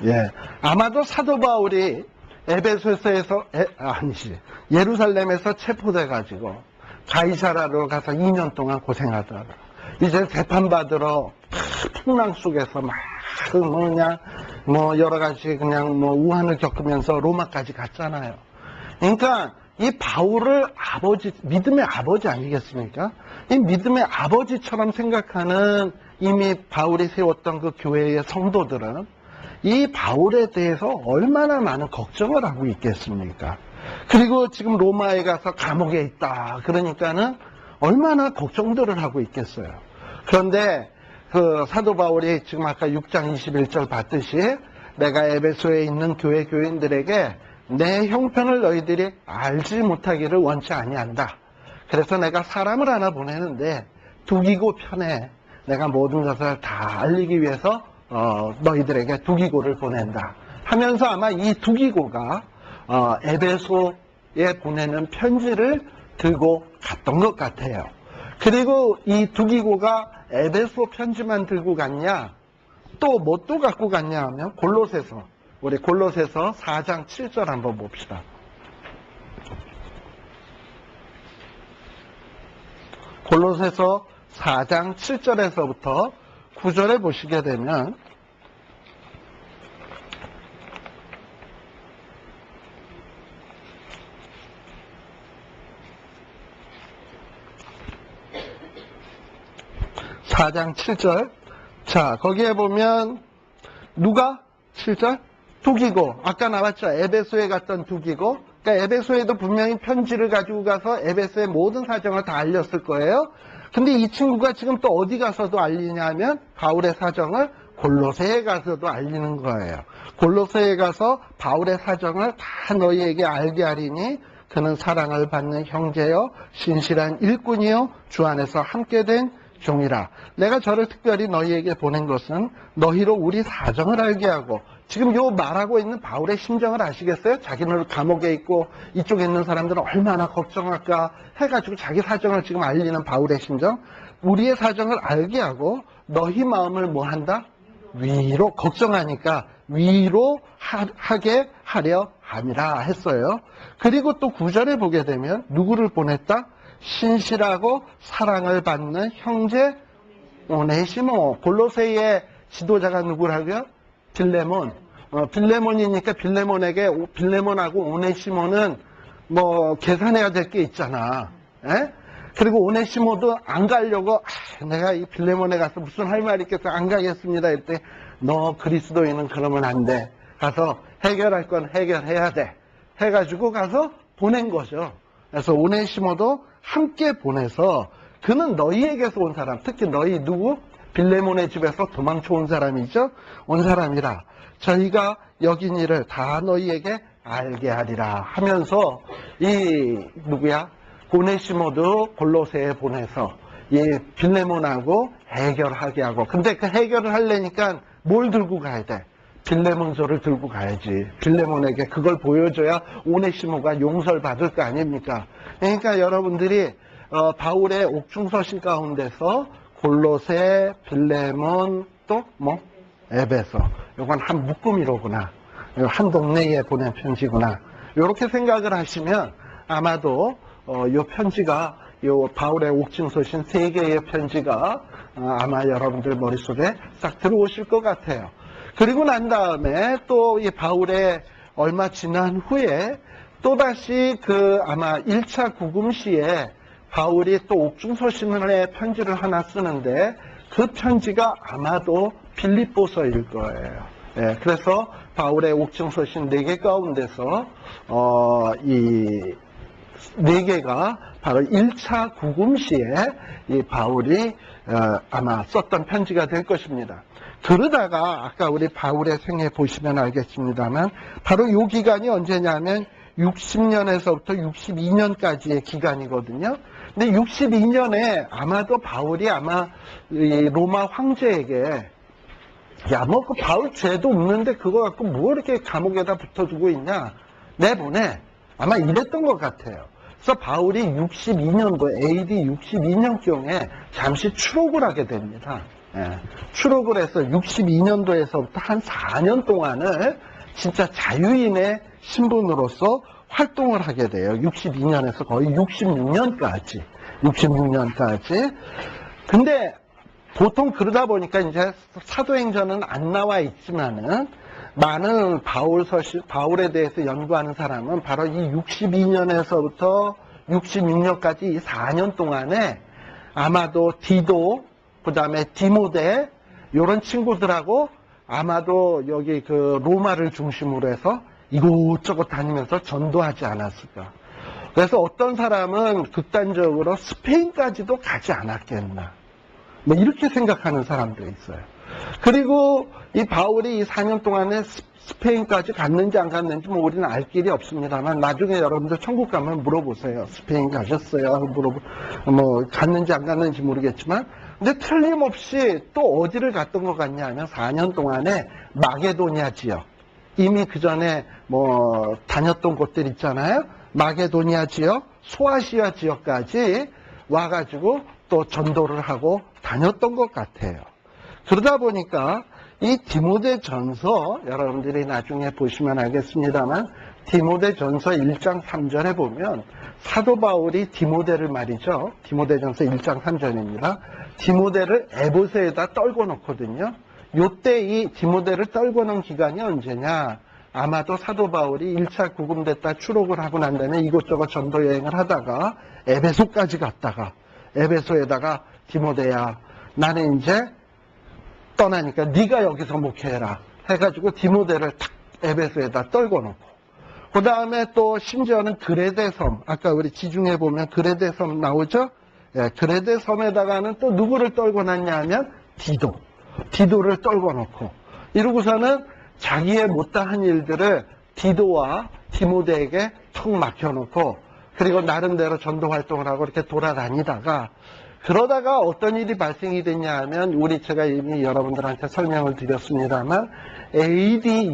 예. 아마도 사도 바울이 에베소서에서, 예루살렘에서 체포돼가지고 가이사라로 가서 2년 동안 고생하더라. 이제 재판받으러 풍랑 속에서 막 여러 가지 그냥 우환을 겪으면서 로마까지 갔잖아요. 그러니까 이 바울을 믿음의 아버지 아니겠습니까? 이 믿음의 아버지처럼 생각하는 이미 바울이 세웠던 그 교회의 성도들은 이 바울에 대해서 얼마나 많은 걱정을 하고 있겠습니까? 그리고 지금 로마에 가서 감옥에 있다. 그러니까는 얼마나 걱정들을 하고 있겠어요. 그런데 그 사도 바울이 지금 아까 6장 21절 봤듯이 내가 에베소에 있는 교회 교인들에게 내 형편을 너희들이 알지 못하기를 원치 아니한다. 그래서 내가 사람을 하나 보내는데 두기고 편에 내가 모든 것을 다 알리기 위해서 너희들에게 두기고를 보낸다 하면서 아마 이 두기고가 에베소에 보내는 편지를 들고 갔던 것 같아요. 그리고 이 두기고가 에베소 편지만 들고 갔냐, 또 뭐 또 갖고 갔냐 하면 골로새서, 우리 골로새서 4장 7절 한번 봅시다. 골로새서 4장 7절에서부터 9절에 보시게 되면 (4장 7절) 자, 거기에 보면 누가 7절? 두기고, 아까 나왔죠. 에베소에 갔던 두기고. 그러니까 에베소에도 분명히 편지를 가지고 가서 에베소의 모든 사정을 다 알렸을 거예요. 근데 이 친구가 지금 또 어디 가서도 알리냐면 바울의 사정을 골로새에 가서도 알리는 거예요. 골로새에 가서 바울의 사정을 다 너희에게 알게 하리니 그는 사랑을 받는 형제요 신실한 일꾼이요 주 안에서 함께 된 종이라. 내가 저를 특별히 너희에게 보낸 것은 너희로 우리 사정을 알게 하고, 지금 요 말하고 있는 바울의 심정을 아시겠어요? 자기는 감옥에 있고 이쪽에 있는 사람들은 얼마나 걱정할까 해가지고 자기 사정을 지금 알리는 바울의 심정. 우리의 사정을 알게 하고 너희 마음을 뭐 한다? 위로, 걱정하니까 위로하게 하려 함이라 했어요. 그리고 또 9절에 보게 되면 누구를 보냈다? 신실하고 사랑을 받는 형제 오네시모. 골로새의 지도자가 누구라고요? 빌레몬. 빌레몬이니까 빌레몬하고 오네시모는 뭐 계산해야 될 게 있잖아. 에? 그리고 오네시모도 안 가려고 내가 이 빌레몬에 가서 무슨 할 말이 있겠어 안 가겠습니다 이때 너 그리스도인은 그러면 안 돼. 가서 해결할 건 해결해야 돼. 해가지고 가서 보낸 거죠. 그래서 오네시모도 함께 보내서 그는 너희에게서 온 사람, 특히 너희 누구? 빌레몬의 집에서 도망쳐 온 사람이죠. 온 사람이라 저희가 여긴 일을 다 너희에게 알게 하리라 하면서 이 누구야? 오네시모도 골로새에 보내서 이 빌레몬하고 해결하게 하고, 근데 그 해결을 하려니까 뭘 들고 가야 돼? 빌레몬서를 들고 가야지. 빌레몬에게 그걸 보여줘야 오네시모가 용서를 받을 거 아닙니까? 그러니까 여러분들이 바울의 옥중서신 가운데서 골로새, 빌레몬, 또 뭐 에베소, 이건 한 묶음이로구나, 한 동네에 보낸 편지구나, 이렇게 생각을 하시면 아마도 이 편지가, 이 바울의 옥중서신 3개의 편지가 아마 여러분들 머릿속에 싹 들어오실 것 같아요. 그리고 난 다음에 또 이 바울의 얼마 지난 후에 또다시 아마 1차 구금 시에 바울이 또 옥중서신의 편지를 하나 쓰는데 그 편지가 아마도 빌립보서일 거예요. 예, 그래서 바울의 옥중서신 4개 가운데서 이 4개가 바로 1차 구금 시에 이 바울이 아마 썼던 편지가 될 것입니다. 그러다가 아까 우리 바울의 생애 보시면 알겠습니다만 바로 이 기간이 언제냐면 60년에서부터 62년까지의 기간이거든요. 근데 62년에 아마도 바울이 아마 이 로마 황제에게 야, 뭐 그 바울 죄도 없는데 그거 갖고 뭐 이렇게 감옥에다 붙어두고 있냐, 내보내, 아마 이랬던 것 같아요. 그래서 바울이 62년도 AD 62년경에 잠시 추록을 하게 됩니다. 예, 추록을 해서 62년도에서부터 한 4년 동안을 진짜 자유인의 신분으로서 활동을 하게 돼요. 62년에서 거의 66년까지. 근데 보통 그러다 보니까 이제 사도행전은 안 나와 있지만은 많은 바울에 대해서 연구하는 사람은 바로 이 62년에서부터 66년까지 이 4년 동안에 아마도 디도, 그 다음에 디모데, 이런 친구들하고 아마도 여기 그 로마를 중심으로 해서 이곳저곳 다니면서 전도하지 않았을까. 그래서 어떤 사람은 극단적으로 스페인까지도 가지 않았겠나. 뭐 이렇게 생각하는 사람도 있어요. 그리고 이 바울이 이 4년 동안에 스페인까지 갔는지 안 갔는지 뭐 우리는 알 길이 없습니다만 나중에 여러분들 천국 가면 물어보세요. 스페인 가셨어요? 뭐 갔는지 안 갔는지 모르겠지만 근데 틀림없이 또 어디를 갔던 것 같냐 하면 4년 동안에 마게도니아 지역 이미 그 전에 뭐 다녔던 곳들 있잖아요. 마게도니아 지역, 소아시아 지역까지 와가지고 또 전도를 하고 다녔던 것 같아요. 그러다 보니까 이 디모데전서 여러분들이 나중에 보시면 알겠습니다만 디모데전서 1장 3절에 보면 사도 바울이 디모데를 말이죠. 디모데전서 1장 3절입니다. 디모데를 에베소에다 떨궈 놓거든요. 요때 이 디모데를 떨궈 놓은 기간이 언제냐? 아마도 사도 바울이 1차 구금됐다 추록을 하고 난 다음에 이곳저곳 전도 여행을 하다가 에베소까지 갔다가 에베소에다가 디모데야 나는 이제 떠나니까 네가 여기서 목회해라 해가지고 디모데를 탁 에베소에다 떨궈 놓고 그 다음에 또 심지어는 그레데 섬 아까 우리 지중해 보면 그레데 섬 나오죠? 예, 그레데 섬에다가는 또 누구를 떨궈 놨냐 하면 디도를 떨궈 놓고 이러고서는 자기의 못다한 일들을 디도와 디모데에게 턱 막혀놓고 그리고 나름대로 전도 활동을 하고 이렇게 돌아다니다가 그러다가 어떤 일이 발생이 됐냐 하면 제가 이미 여러분들한테 설명을 드렸습니다만 AD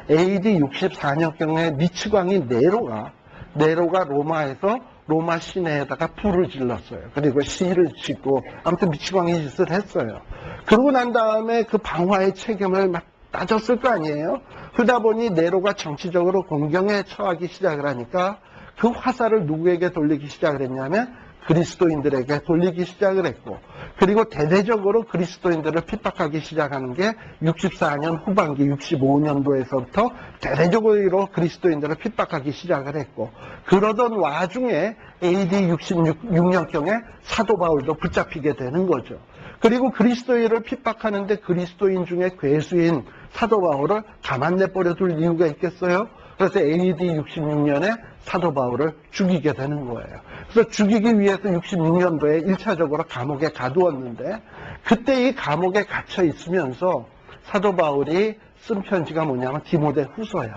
64년경에 미치광이 네로가 로마에서 로마 시내에다가 불을 질렀어요. 그리고 시를 짓고 아무튼 미치광이 짓을 했어요. 그러고 난 다음에 그 방화의 책임을 막 따졌을 거 아니에요. 그러다 보니 네로가 정치적으로 공경에 처하기 시작을 하니까 그 화살을 누구에게 돌리기 시작을 했냐면 그리스도인들에게 돌리기 시작을 했고 그리고 대대적으로 그리스도인들을 핍박하기 시작하는 게 64년 후반기 65년도에서부터 대대적으로 그리스도인들을 핍박하기 시작을 했고 그러던 와중에 AD 66년경에 사도 바울도 붙잡히게 되는 거죠. 그리고 그리스도인을 핍박하는데 그리스도인 중에 괴수인 사도 바울을 가만 내버려 둘 이유가 있겠어요? 그래서 AD 66년에 사도 바울을 죽이게 되는 거예요. 그래서 죽이기 위해서 66년도에 1차적으로 감옥에 가두었는데 그때 이 감옥에 갇혀 있으면서 사도 바울이 쓴 편지가 뭐냐면 디모데 후서야.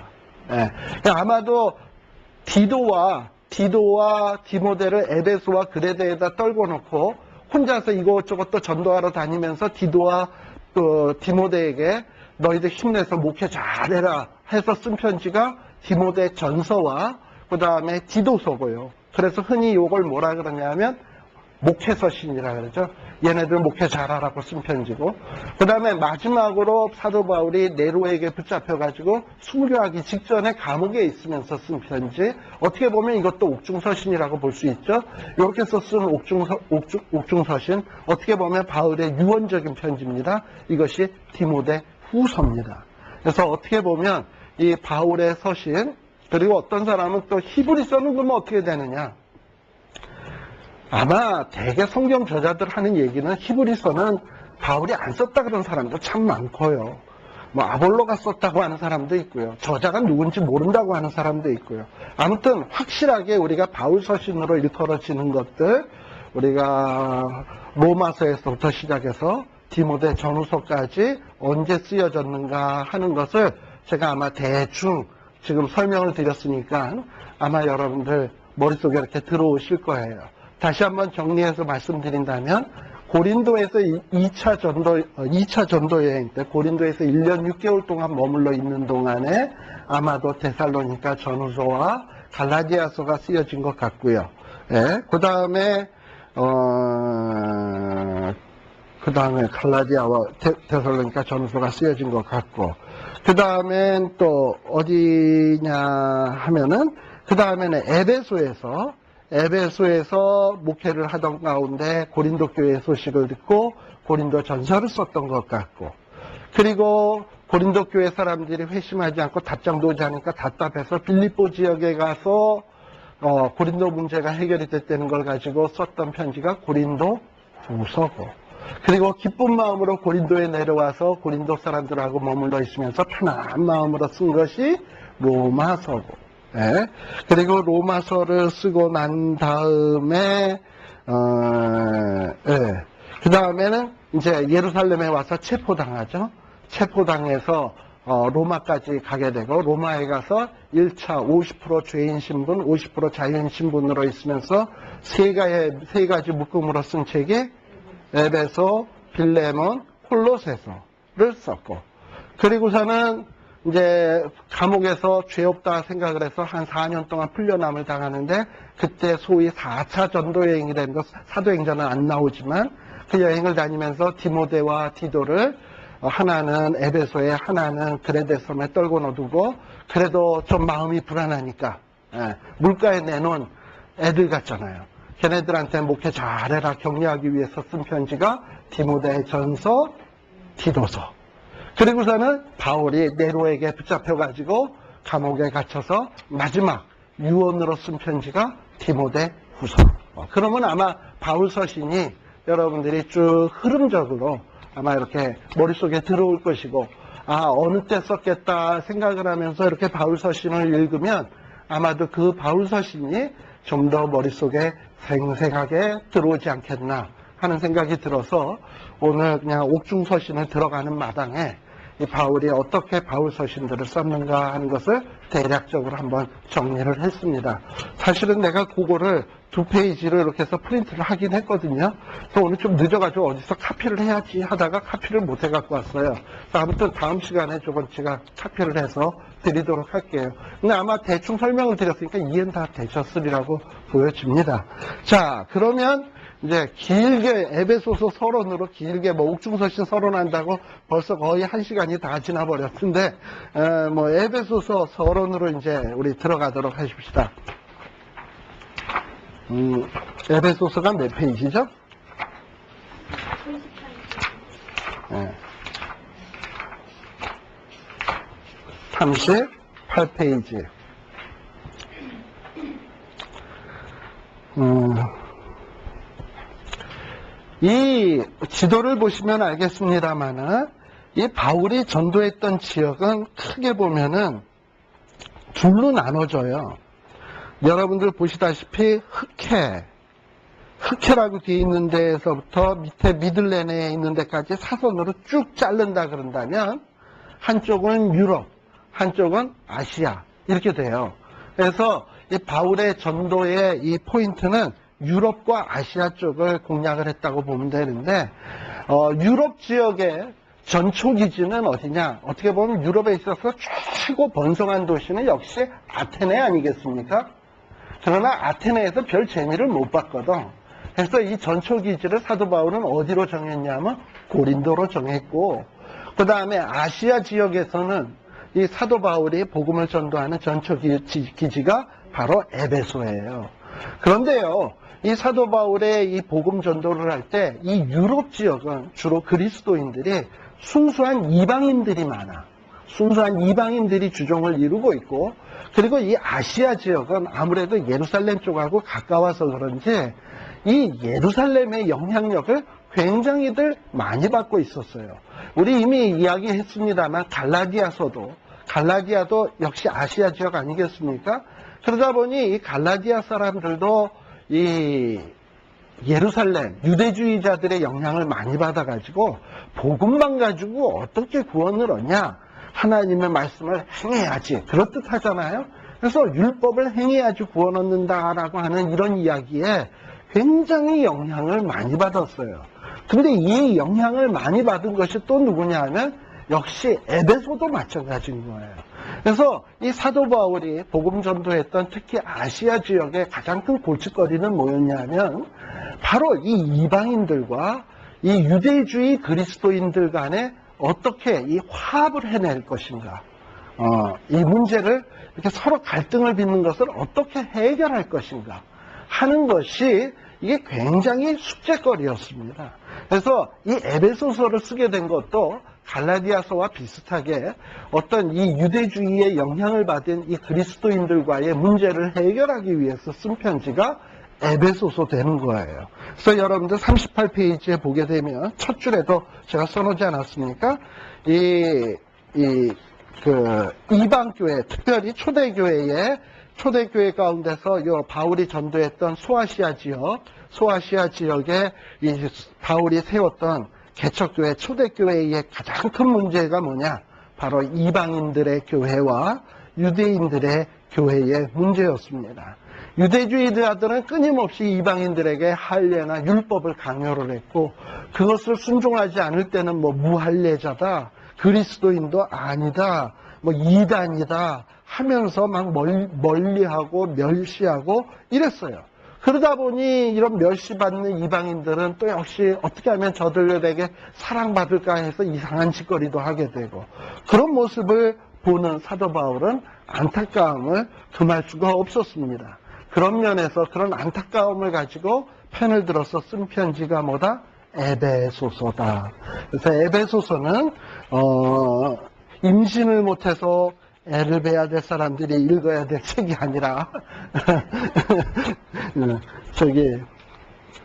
예. 아마도 디도와 디모데를 에베소와 그레데에다 떨궈 놓고 혼자서 이것저것 또 전도하러 다니면서 디도와 디모데에게 너희들 힘내서 목회 잘해라 해서 쓴 편지가 디모데 전서와 그 다음에 디도서고요. 그래서 흔히 이걸 뭐라 그러냐면 목회서신이라 그러죠. 얘네들 목회 잘하라고 쓴 편지고 그 다음에 마지막으로 사도 바울이 네로에게 붙잡혀가지고 순교하기 직전에 감옥에 있으면서 쓴 편지 어떻게 보면 이것도 옥중서신이라고 볼 수 있죠. 이렇게 써쓴 옥중서신 어떻게 보면 바울의 유언적인 편지입니다. 이것이 디모데 후서입니다. 그래서 어떻게 보면 이 바울의 서신 그리고 어떤 사람은 또 히브리서는 그러면 어떻게 되느냐. 아마 대개 성경 저자들 하는 얘기는 히브리서는 바울이 안 썼다 그런 사람도 참 많고요. 뭐 아볼로가 썼다고 하는 사람도 있고요. 저자가 누군지 모른다고 하는 사람도 있고요. 아무튼 확실하게 우리가 바울 서신으로 일컬어지는 것들 우리가 로마서에서부터 시작해서 디모데 전후서까지 언제 쓰여졌는가 하는 것을 제가 아마 대충 지금 설명을 드렸으니까 아마 여러분들 머릿속에 이렇게 들어오실 거예요. 다시 한번 정리해서 말씀드린다면 고린도에서 2차 전도 여행 때 고린도에서 1년 6개월 동안 머물러 있는 동안에 아마도 데살로니가 전후서와 갈라디아서가 쓰여진 것 같고요. 예, 그 다음에 갈라디아와 데살로니가 전후서가 쓰여진 것 같고 그 다음엔 또 어디냐 하면은 그 다음에는 에베소에서 목회를 하던 가운데 고린도 교회 소식을 듣고 고린도 전서를 썼던 것 같고 그리고 고린도 교회 사람들이 회심하지 않고 답장도 오지 않으니까 답답해서 빌립보 지역에 가서 고린도 문제가 해결이 됐다는 걸 가지고 썼던 편지가 고린도 후서고 그리고 기쁜 마음으로 고린도에 내려와서 고린도 사람들하고 머물러 있으면서 편안한 마음으로 쓴 것이 로마서고, 예. 그리고 로마서를 쓰고 난 다음에 예. 그 다음에는 이제 예루살렘에 와서 체포당하죠. 체포당해서 로마까지 가게 되고, 로마에 가서 1차 50% 죄인 신분, 50% 자유인 신분으로 있으면서 세 가지 묶음으로 쓴 책이 에베소, 빌레몬, 콜로새서를 썼고, 그리고서는 이제 감옥에서 죄 없다 생각을 해서 한 4년 동안 풀려남을 당하는데, 그때 소위 4차 전도 여행이 된 것, 사도행전은 안 나오지만 그 여행을 다니면서 디모데와 디도를 하나는 에베소에, 하나는 그레데 섬에 떨고 놔두고, 그래도 좀 마음이 불안하니까 물가에 내놓은 애들 같잖아요. 걔네들한테 목회 잘해라 격려하기 위해서 쓴 편지가 디모데 전서, 디도서. 그리고서는 바울이 네로에게 붙잡혀가지고 감옥에 갇혀서 마지막 유언으로 쓴 편지가 디모데 후서. 그러면 아마 바울 서신이 여러분들이 쭉 흐름적으로 아마 이렇게 머릿속에 들어올 것이고, 어느 때 썼겠다 생각을 하면서 이렇게 바울 서신을 읽으면 아마도 그 바울 서신이 좀 더 머릿속에 생생하게 들어오지 않겠나 하는 생각이 들어서, 오늘 그냥 옥중서신을 들어가는 마당에 이 바울이 어떻게 바울 서신들을 썼는가 하는 것을 대략적으로 한번 정리를 했습니다. 사실은 내가 그거를 2페이지를 이렇게 해서 프린트를 하긴 했거든요. 그래서 오늘 좀 늦어가지고 어디서 카피를 해야지 하다가 카피를 못 해갖고 왔어요. 아무튼 다음 시간에 조금 제가 카피를 해서 드리도록 할게요. 근데 아마 대충 설명을 드렸으니까 이해는 다 되셨으리라고 보여집니다. 자, 그러면 이제 길게 에베소서 서론으로 길게 뭐 옥중서신 서론한다고 벌써 거의 1시간이 다 지나버렸는데, 뭐 에베소서 서론으로 이제 우리 들어가도록 하십시다. 에베소서가 몇 페이지죠? 38페이지. 이 지도를 보시면 알겠습니다만은, 이 바울이 전도했던 지역은 크게 보면은 둘로 나눠져요. 여러분들 보시다시피 흑해라고 되어 있는 데에서부터 밑에 미들레네에 있는 데까지 사선으로 쭉 자른다 그런다면, 한쪽은 유럽, 한쪽은 아시아, 이렇게 돼요. 그래서 이 바울의 전도의 이 포인트는 유럽과 아시아 쪽을 공략을 했다고 보면 되는데, 유럽 지역의 전초기지는 어디냐? 어떻게 보면 유럽에 있어서 최고 번성한 도시는 역시 아테네 아니겠습니까? 그러나 아테네에서 별 재미를 못 봤거든. 그래서 이 전초기지를 사도 바울은 어디로 정했냐면 고린도로 정했고, 그 다음에 아시아 지역에서는 이 사도 바울이 복음을 전도하는 전초기지가 바로 에베소예요. 그런데요, 이 사도 바울의 이 복음 전도를 할 때 이 유럽 지역은 주로 그리스도인들이 순수한 이방인들이 많아. 순수한 이방인들이 주종을 이루고 있고, 그리고 이 아시아 지역은 아무래도 예루살렘 쪽하고 가까워서 그런지 이 예루살렘의 영향력을 굉장히들 많이 받고 있었어요. 우리 이미 이야기했습니다만 갈라디아도 역시 아시아 지역 아니겠습니까? 그러다 보니 이 갈라디아 사람들도 이 예루살렘 유대주의자들의 영향을 많이 받아가지고 복음만 가지고 어떻게 구원을 얻냐, 하나님의 말씀을 행해야지, 그렇듯 하잖아요. 그래서 율법을 행해야지 구원 얻는다라고 하는 이런 이야기에 굉장히 영향을 많이 받았어요. 근데 이 영향을 많이 받은 것이 또 누구냐 하면 역시 에베소도 마찬가지인 거예요. 그래서 이 사도 바울이 복음 전도했던 특히 아시아 지역의 가장 큰 골칫거리는 뭐였냐면 바로 이 이방인들과 이 유대주의 그리스도인들 간에 어떻게 이 화합을 해낼 것인가, 이 문제를 이렇게 서로 갈등을 빚는 것을 어떻게 해결할 것인가 하는 것이 이게 굉장히 숙제거리였습니다. 그래서 이 에베소서를 쓰게 된 것도 갈라디아서와 비슷하게 어떤 이 유대주의의 영향을 받은 이 그리스도인들과의 문제를 해결하기 위해서 쓴 편지가 에베소서 되는 거예요. 그래서 여러분들 38페이지에 보게 되면 첫 줄에도 제가 써놓지 않았습니까? 이방교회, 특별히 초대교회 가운데서 바울이 전도했던 소아시아 지역에 이 바울이 세웠던 개척교회, 초대교회의 가장 큰 문제가 뭐냐? 바로 이방인들의 교회와 유대인들의 교회의 문제였습니다. 유대주의자들은 끊임없이 이방인들에게 할례나 율법을 강요를 했고, 그것을 순종하지 않을 때는 무할례자다, 그리스도인도 아니다, 이단이다 하면서 막 멀리하고 멸시하고 이랬어요. 그러다 보니 이런 멸시받는 이방인들은 또 역시 어떻게 하면 저들에게 사랑받을까 해서 이상한 짓거리도 하게 되고, 그런 모습을 보는 사도 바울은 안타까움을 금할 수가 없었습니다. 그런 면에서 그런 안타까움을 가지고 펜을 들어서 쓴 편지가 뭐다? 에베소서다. 그래서 에베소서는 임신을 못해서 애를 베야 될 사람들이 읽어야 될 책이 아니라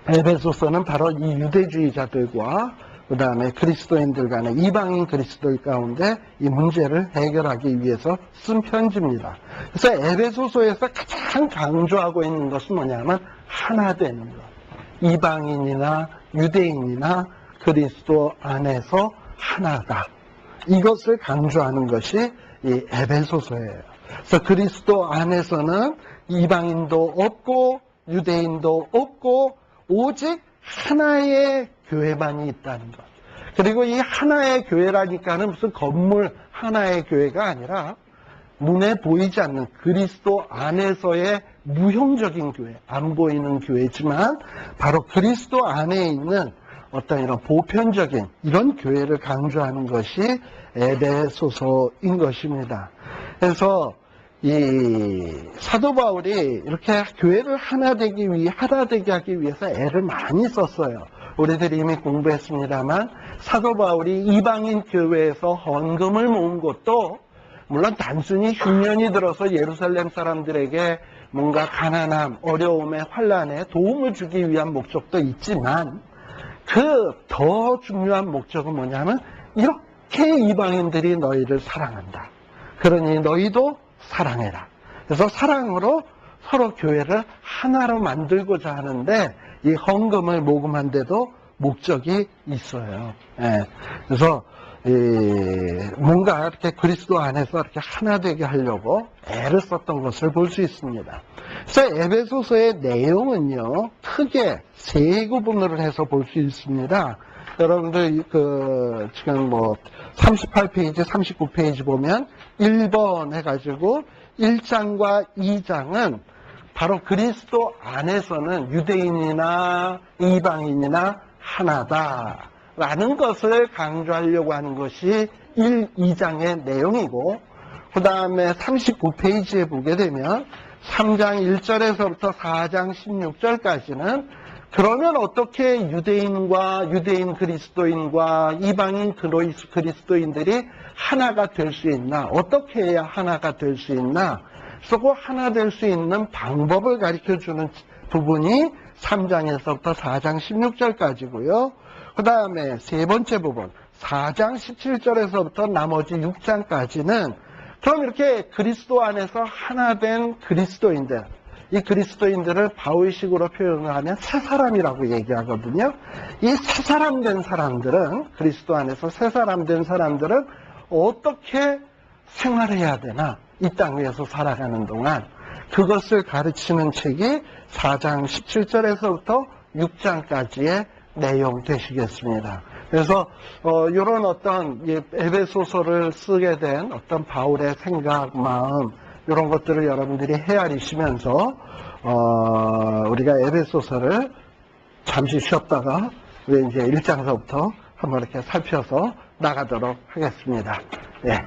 에베소서는 바로 이 유대주의자들과 그 다음에 그리스도인들 간의 이방인 그리스도인 가운데 이 문제를 해결하기 위해서 쓴 편지입니다. 그래서 에베소서에서 가장 강조하고 있는 것은 뭐냐면 하나 되는 것. 이방인이나 유대인이나 그리스도 안에서 하나다. 이것을 강조하는 것이 이 에베소서예요. 그래서 그리스도 안에서는 이방인도 없고 유대인도 없고 오직 하나의 교회만이 있다는 것. 그리고 이 하나의 교회라니까는 무슨 건물 하나의 교회가 아니라 눈에 보이지 않는 그리스도 안에서의 무형적인 교회, 안 보이는 교회지만 바로 그리스도 안에 있는 어떤 이런 보편적인 이런 교회를 강조하는 것이 에베소서인 것입니다. 그래서 이 사도 바울이 이렇게 교회를 하나 되게 하기 위해서 애를 많이 썼어요. 우리들이 이미 공부했습니다만 사도 바울이 이방인 교회에서 헌금을 모은 것도 물론 단순히 흉년이 들어서 예루살렘 사람들에게 뭔가 가난함, 어려움에 환난에 도움을 주기 위한 목적도 있지만 그 더 중요한 목적은 뭐냐면 이렇게 이방인들이 너희를 사랑한다. 그러니 너희도 사랑해라. 그래서 사랑으로 서로 교회를 하나로 만들고자 하는데 이 헌금을 모금한 데도 목적이 있어요. 예. 그래서 뭔가 이렇게 그리스도 안에서 이렇게 하나 되게 하려고 애를 썼던 것을 볼 수 있습니다. 그래서 에베소서의 내용은요, 크게 세 구분으로 해서 볼 수 있습니다. 여러분들 지금 38페이지, 39페이지 보면 1번 해가지고 1장과 2장은 바로 그리스도 안에서는 유대인이나 이방인이나 하나다 라는 것을 강조하려고 하는 것이 1, 2장의 내용이고, 그 다음에 39페이지에 보게 되면 3장 1절에서부터 4장 16절까지는 그러면 어떻게 유대인 그리스도인과 이방인 그리스도인들이 하나가 될 수 있나? 어떻게 해야 하나가 될 수 있나? 그래서 그 하나 될 수 있는 방법을 가르쳐주는 부분이 3장에서부터 4장 16절까지고요. 그 다음에 세 번째 부분 4장 17절에서부터 나머지 6장까지는 그럼 이렇게 그리스도 안에서 하나 된 그리스도인들, 이 그리스도인들을 바울식으로 표현을 하면 새 사람이라고 얘기하거든요. 이 새 사람 된 사람들은, 그리스도 안에서 새 사람 된 사람들은 어떻게 생활해야 되나, 이 땅 위에서 살아가는 동안 그것을 가르치는 책이 4장 17절에서부터 6장까지의 내용 되시겠습니다. 그래서 이런 어떤 에베소서를 쓰게 된 어떤 바울의 생각, 마음 이런 것들을 여러분들이 헤아리시면서 우리가 에베소서를 잠시 쉬었다가 우리 이제 1장서부터 한번 이렇게 살펴서 나가도록 하겠습니다. 예.